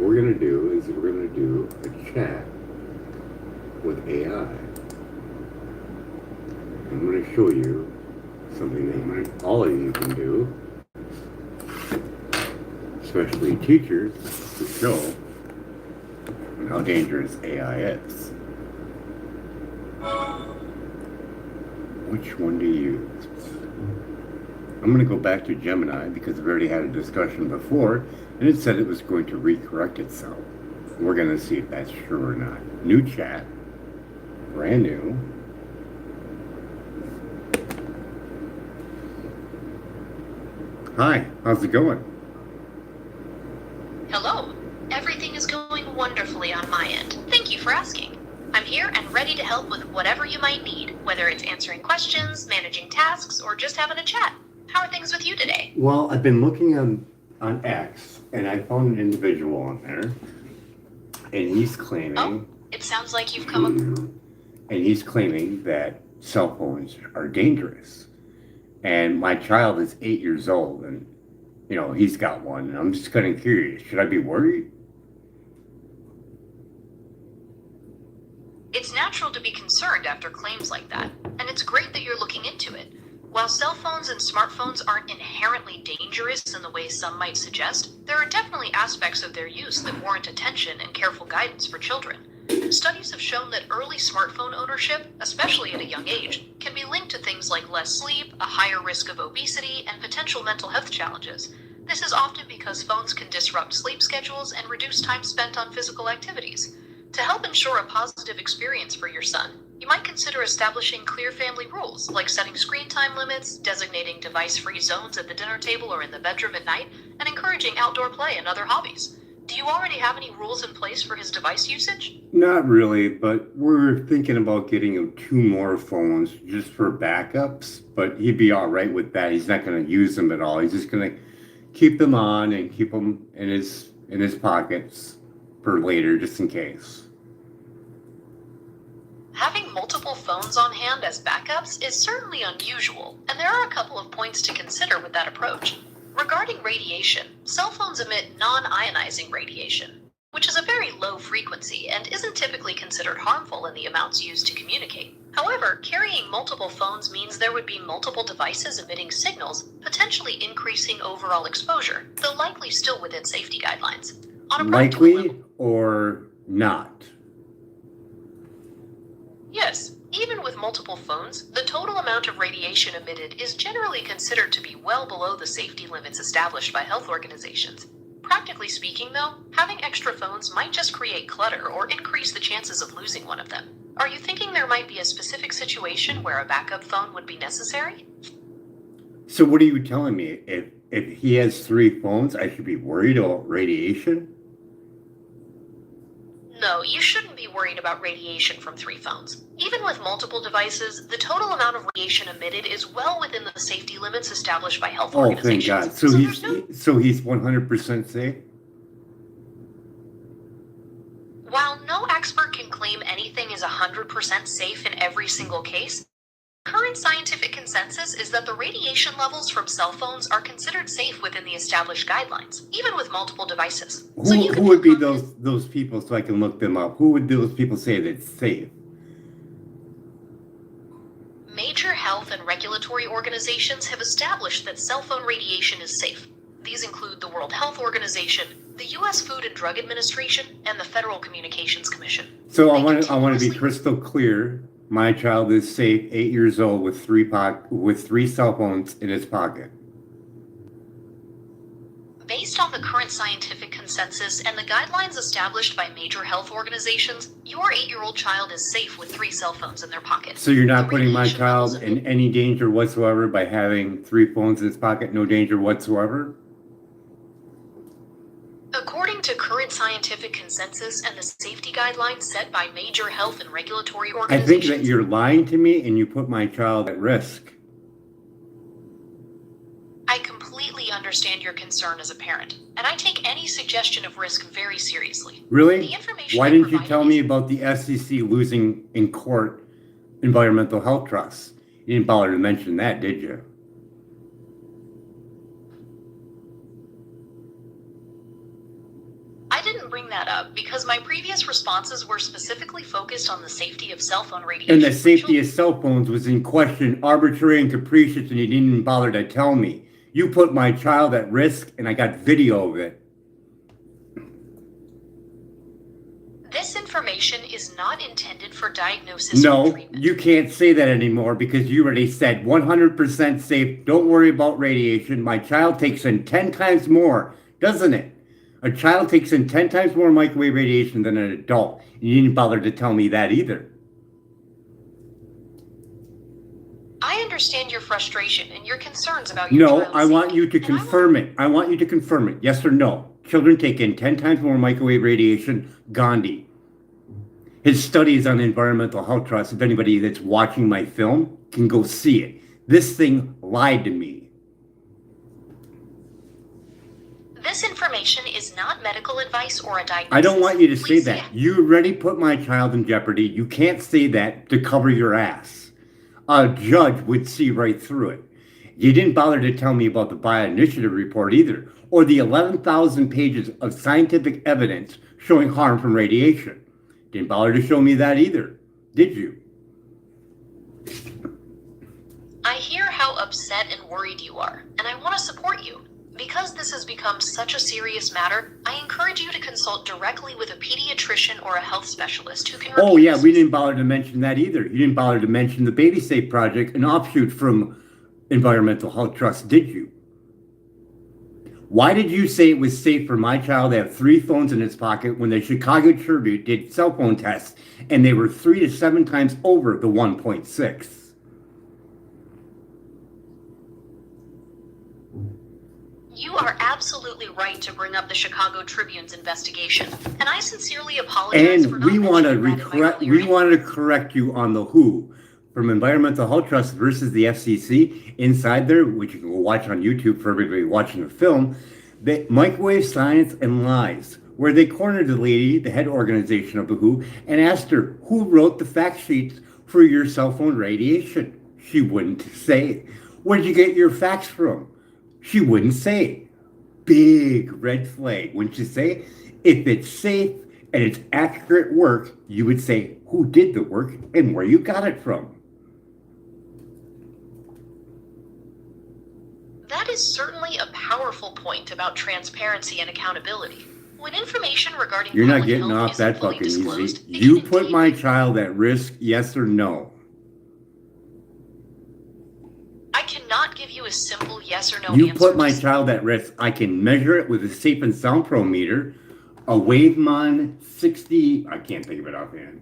we're going to do is we're going to do a chat with AI. I'm going to show you something that all of you can do, especially teachers, to show how dangerous AI is. Which one do you use? I'm going to go back to Gemini because we've already had a discussion before, and it said it was going to recorrect itself. We're going to see if that's true or not. New chat, brand new. Hi, how's it going? Hello. Everything is going wonderfully on my end. Thank you for asking. I'm here and ready to help with whatever you might need, whether it's answering questions, managing tasks, or just having a chat. How are things with you today? Well, I've been looking on X, and I found an individual on there, and he's claiming... Oh, it sounds like you've come... And he's claiming that cell phones are dangerous. And my child is 8 years old, and, you know, he's got one, and I'm just kind of curious. Should I be worried? It's natural to be concerned after claims like that, and it's great that you're looking into it. While cell phones and smartphones aren't inherently dangerous in the way some might suggest, there are definitely aspects of their use that warrant attention and careful guidance for children. Studies have shown that early smartphone ownership, especially at a young age, can be linked to things like less sleep, a higher risk of obesity, and potential mental health challenges. This is often because phones can disrupt sleep schedules and reduce time spent on physical activities. To help ensure a positive experience for your son, you might consider establishing clear family rules, like setting screen time limits, designating device-free zones at the dinner table or in the bedroom at night, and encouraging outdoor play and other hobbies. Do you already have any rules in place for his device usage? Not really, but we're thinking about getting him 2 more phones just for backups, but he'd be all right with that. He's not going to use them at all. He's just going to keep them on and keep them in his pockets for later, just in case. Having multiple phones on hand as backups is certainly unusual, and there are a couple of points to consider with that approach. Regarding radiation, cell phones emit non-ionizing radiation, which is a very low frequency and isn't typically considered harmful in the amounts used to communicate. However, carrying multiple phones means there would be multiple devices emitting signals, potentially increasing overall exposure, though likely still within safety guidelines. On a practical Likely level, or not? yes, even with multiple phones, the total amount of radiation emitted is generally considered to be well below the safety limits established by health organizations. Practically speaking, though, having extra phones might just create clutter or increase the chances of losing one of them. Are you thinking there might be a specific situation where a backup phone would be necessary? So what are you telling me? If he has 3 phones, I should be worried about radiation? No, you shouldn't be worried about radiation from 3 phones. Even with multiple devices, the total amount of radiation emitted is well within the safety limits established by health Oh, thank organizations. God. So he's 100% safe? While no expert can claim anything is 100% safe in every single case, current scientific consensus is that the radiation levels from cell phones are considered safe within the established guidelines, even with multiple devices. Who would be those people so I can look them up? Who would those people say that it's safe? Major health and regulatory organizations have established that cell phone radiation is safe. These include the World Health Organization, the U.S. Food and Drug Administration, and the Federal Communications Commission. So I want to be crystal clear. My child is safe, 8 years old, with 3 cell phones in his pocket. Based on the current scientific consensus and the guidelines established by major health organizations, your 8-year-old child is safe with 3 cell phones in their pocket. So you're not putting my child in any danger whatsoever by having 3 phones in his pocket? No danger whatsoever? According to current scientific consensus and the safety guidelines set by major health and regulatory I organizations... think that you're lying to me and you put my child at risk. I completely understand your concern as a parent, and I take any suggestion of risk very seriously. Really? Why didn't you tell me about the SEC losing in court environmental health trusts? You didn't bother to mention that, did you? I didn't bring that up because my previous responses were specifically focused on the safety of cell phone radiation. And the safety of cell phones was in question, arbitrary and capricious, and you didn't even bother to tell me. You put my child at risk, and I got video of it. This information is not intended for diagnosis or No, treatment. you can't say that anymore because you already said 100% safe. Don't worry about radiation. My child takes in 10 times more, doesn't it? A child takes in 10 times more microwave radiation than an adult. You didn't bother to tell me that either. I understand your frustration and your concerns about your No, child's I want safety, you to and confirm it. I want you to confirm it. Yes or no? Children take in 10 times more microwave radiation. Gandhi. His studies on Environmental Health Trust, if anybody that's watching my film can go see it. This thing lied to me. This information is not medical advice or a diagnosis. I don't want you to say Please that. You already put my child in jeopardy. You can't say that to cover your ass. A judge would see right through it. You didn't bother to tell me about the Bioinitiative report either, or the 11,000 pages of scientific evidence showing harm from radiation. Didn't bother to show me that either, did you? I hear how upset and worried you are, and I want to support you. Because this has become such a serious matter, I encourage you to consult directly with a pediatrician or a health specialist who can Oh review yeah, this. we didn't bother to mention that either. You didn't bother to mention the Baby Safe Project, an offshoot from Environmental Health Trust, did you? Why did you say it was safe for my child to have 3 phones in his pocket when the Chicago Tribune did cell phone tests and they were 3 to 7 times over the 1.6? You are absolutely right to bring up the Chicago Tribune's investigation, and I sincerely apologize for And not we want to mentioning that in my earlier we wanted to correct you on the WHO from Environmental Health Trust versus the FCC. Inside there, which you can go watch on YouTube for everybody watching the film, the Microwave Science and Lies, where they cornered the lady, the head organization of the WHO, and asked her who wrote the fact sheets for your cell phone radiation. She wouldn't say. Where did you get your facts from? She wouldn't say. Big red flag, wouldn't you say? If it's safe and it's accurate work, you would say who did the work and where you got it from. That is certainly a powerful point about transparency and accountability. When information regarding You're not public getting health off that isn't fully fucking disclosed, easy. it You can put indeed my be- child at risk, yes or no? I cannot give you a simple yes or no You answer. put my to- child at risk. I can measure it with a Safe and Sound Pro meter, a Wavemon 60, I can't think of it offhand.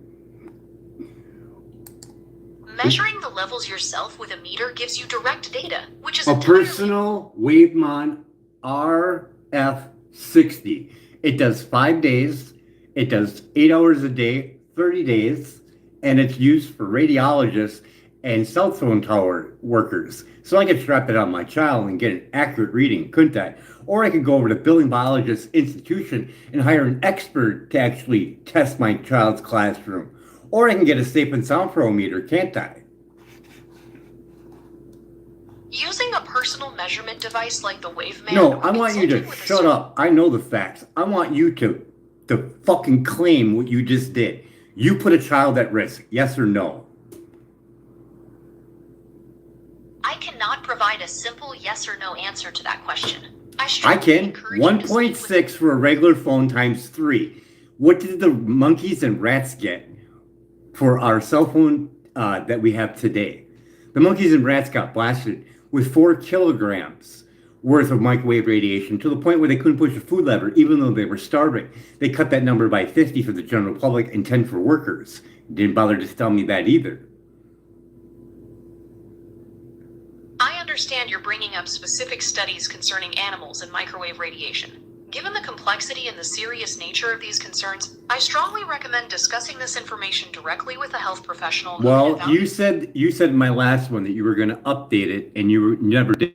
Measuring the levels yourself with a meter gives you direct data, which is A entirely- personal Wavemon RF60. It does 5 days. It does 8 hours a day, 30 days, and it's used for radiologists and cell phone tower workers. So I could strap it on my child and get an accurate reading, couldn't I? Or I could go over to Building Biologist Institution and hire an expert to actually test my child's classroom. Or I can get a Safe and Sound Pro meter, can't I? Using a personal measurement device like the WaveMan. No, or I want you to consulting with a shut up. I know the facts. I want you to fucking claim what you just did. You put a child at risk, yes or no? I cannot provide a simple yes or no answer to that question. I I can. encourage you to speak with- 1.6 for a regular phone times 3. What did the monkeys and rats get for our cell phone that we have today? The monkeys and rats got blasted with 4 kilograms worth of microwave radiation to the point where they couldn't push a food lever even though they were starving. They cut that number by 50 for the general public and 10 for workers. Didn't bother to tell me that either. I understand you're bringing up specific studies concerning animals and microwave radiation. Given the complexity and the serious nature of these concerns, I strongly recommend discussing this information directly with a health professional. who can Well, evaluate- you said in my last one that you were going to update it and you never did.